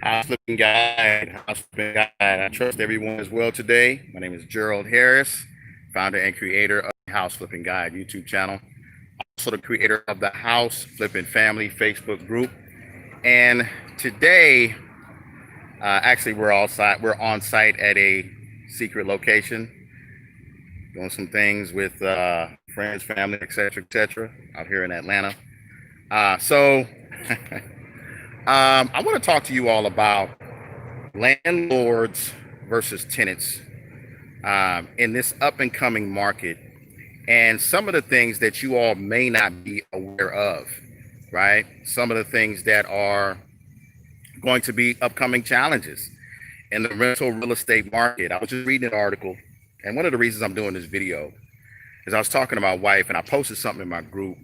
House Flipping Guide, House Flipping Guide. I trust everyone is well today. My name is Gerald Harris, founder and creator of the House Flipping Guide YouTube channel. Also the creator of the House Flipping Family Facebook group. And today, actually, we're on site at a secret location, doing some things with friends, family, etc., out here in Atlanta. So I want to talk to you all about landlords versus tenants in this up and coming market, and some of the things that you all may not be aware of, right? Some of the things that are going to be upcoming challenges in the rental real estate market. I was just reading an article, and one of the reasons I'm doing this video is I was talking to my wife, and I posted something in my group,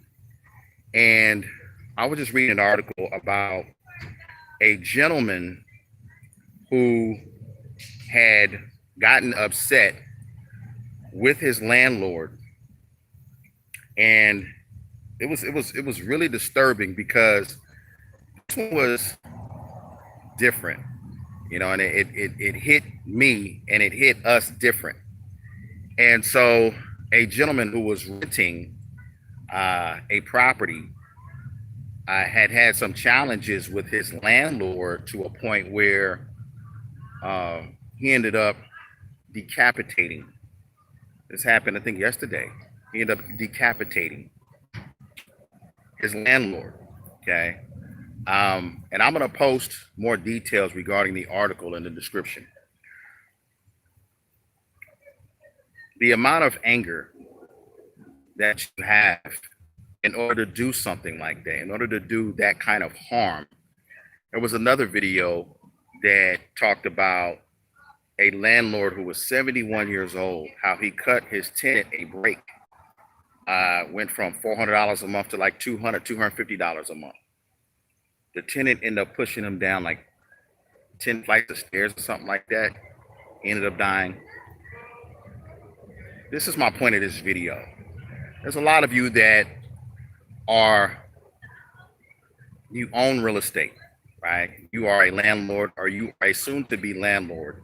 and I was just reading an article about a gentleman who had gotten upset with his landlord, and it was really disturbing because this one was different, and it hit me and it hit us different. And so a gentleman who was renting a property had some challenges with his landlord to a point where he ended up decapitating. This happened, I think, yesterday. He ended up decapitating his landlord. Okay. And I'm going to post more details regarding the article in the description. The amount of anger that you have in order to do something like that, in order to do that kind of harm. There was another video that talked about a landlord who was 71 years old, how he cut his tenant a break. Went from $400 a month to like $200, $250 a month. The tenant ended up pushing him down like 10 flights of stairs or something like that. He ended up dying. This is my point of this video. There's a lot of you that you own real estate, right? You are a landlord, or you are a soon-to-be landlord,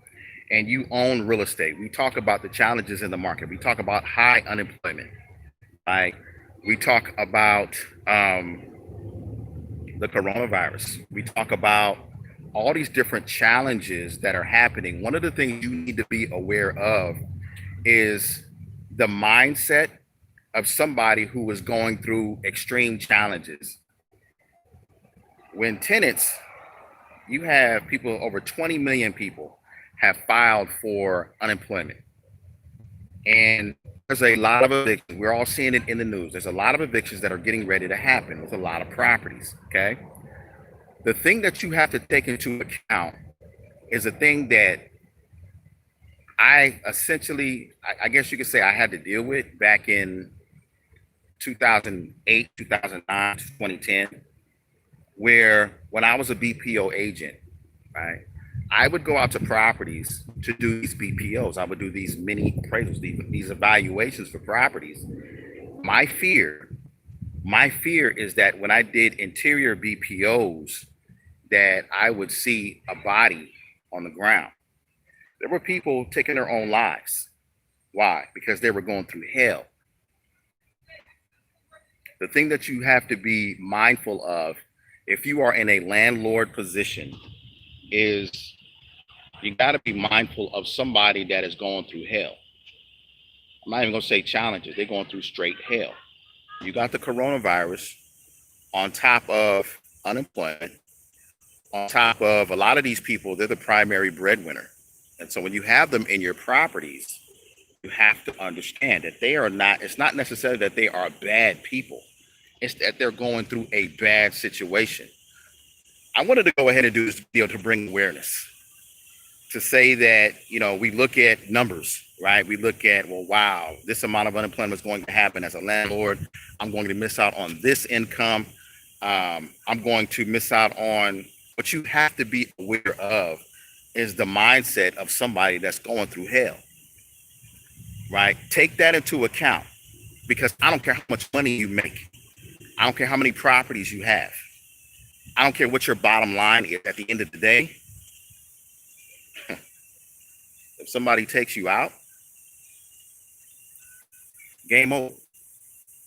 and you own real estate. We talk about the challenges in the market. We talk about high unemployment, right? We talk about the coronavirus. We talk about all these different challenges that are happening. One of the things you need to be aware of is the mindset of somebody who is going through extreme challenges. When tenants, you have people, over 20 million people have filed for unemployment. And there's a lot of evictions. We're all seeing it in the news. There's a lot of evictions that are getting ready to happen with a lot of properties, okay? The thing that you have to take into account is a thing that I guess you could say I had to deal with back in 2008, 2009, 2010, where when I was a BPO agent, right, I would go out to properties to do these BPOs. I would do these mini appraisals, these evaluations for properties. My fear is that when I did interior BPOs, that I would see a body on the ground. There were people taking their own lives. Why? Because they were going through hell. The thing that you have to be mindful of if you are in a landlord position is you got to be mindful of somebody that is going through hell. I'm not even going to say challenges. They're going through straight hell. You got the coronavirus on top of unemployment, on top of a lot of these people, they're the primary breadwinner. And so when you have them in your properties, you have to understand that it's not necessarily that they are bad people. It's that they're going through a bad situation. I wanted to go ahead and do this video to bring awareness, to say that, we look at numbers, right? We look at, well, wow, this amount of unemployment is going to happen as a landlord. I'm going to miss out on this income. I'm going to miss out on. What you have to be aware of is the mindset of somebody that's going through hell, right? Take that into account, because I don't care how much money you make. I don't care how many properties you have. I don't care what your bottom line is. At the end of the day, if somebody takes you out, game over,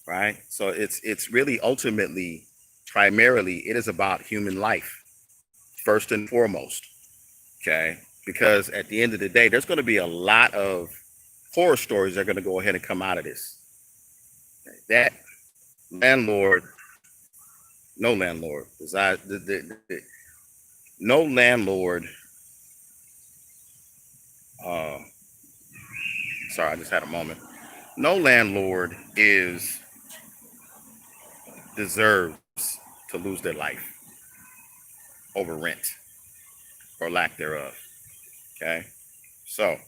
right? So it's really ultimately, primarily, it is about human life first and foremost. Okay, because at the end of the day, there's going to be a lot of horror stories that are going to go ahead and come out of this. That landlord, no landlord, no landlord. Uh, sorry, I just had a moment. No landlord deserves to lose their life over rent or lack thereof. Okay, so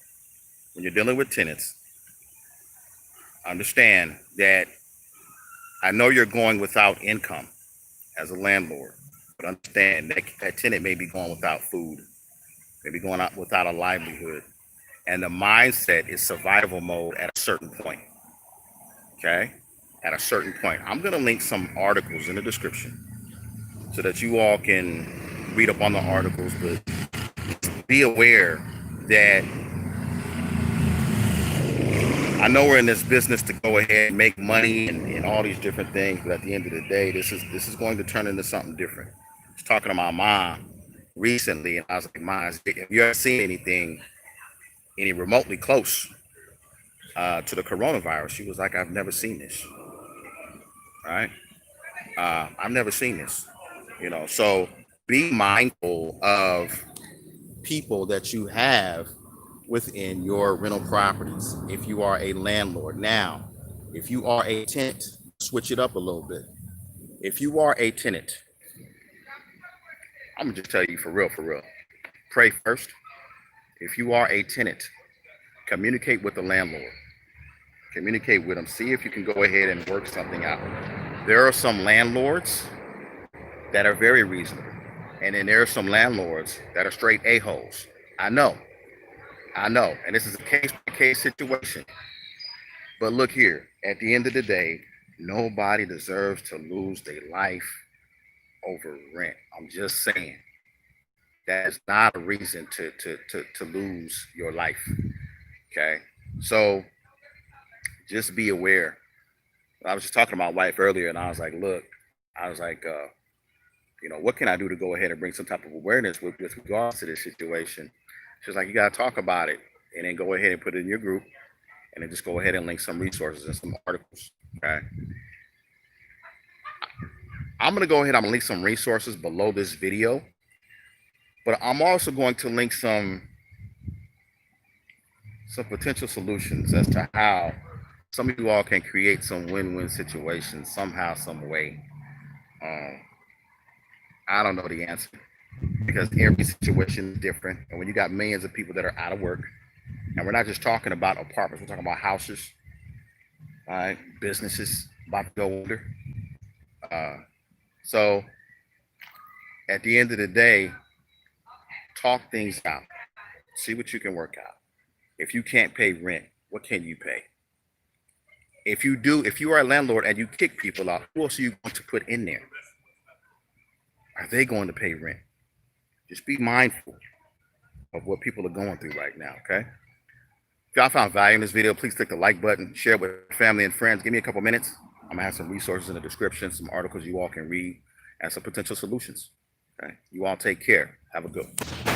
when you're dealing with tenants, understand that I know you're going without income as a landlord, but understand that that tenant may be going without food, maybe going out without a livelihood, and the mindset is survival mode at a certain point. Okay, at a certain point, I'm going to link some articles in the description so that you all can read up on the articles, but be aware that I know we're in this business to go ahead and make money and all these different things, but at the end of the day, this is going to turn into something different. I was talking to my mom recently, and I was like, "Mom, have you ever seen anything any remotely close to the coronavirus?" She was like, "I've never seen this." Right? I've never seen this. So be mindful of people that you have within your rental properties. If you are a landlord, now, if you are a tenant, switch it up a little bit. If you are a tenant, I'm gonna just tell you for real, pray first. If you are a tenant, communicate with the landlord. Communicate with them. See if you can go ahead and work something out. There are some landlords that are very reasonable, and then there are some landlords that are straight a-holes. I know, and this is a case-by-case situation. But look here, at the end of the day, nobody deserves to lose their life over rent. I'm just saying that is not a reason to lose your life. Okay, so just be aware. I was just talking to my wife earlier, and I was like, look, what can I do to go ahead and bring some type of awareness with regards to this situation? She's like, you got to talk about it and then go ahead and put it in your group and then just go ahead and link some resources and some articles. Okay. I'm going to go ahead. I'm going to link some resources below this video, but I'm also going to link some potential solutions as to how some of you all can create some win-win situations somehow, some way. I don't know the answer because every situation is different. And when you got millions of people that are out of work, and we're not just talking about apartments, we're talking about houses, all right, businesses about to go under. So at the end of the day, talk things out. See what you can work out. If you can't pay rent, what can you pay? If you are a landlord and you kick people out, who else are you going to put in there? Are they going to pay rent? Just be mindful of what people are going through right now, okay? If y'all found value in this video, please click the like button, share it with family and friends. Give me a couple minutes. I'm gonna have some resources in the description, some articles you all can read, and some potential solutions. Okay? You all take care. Have a good one.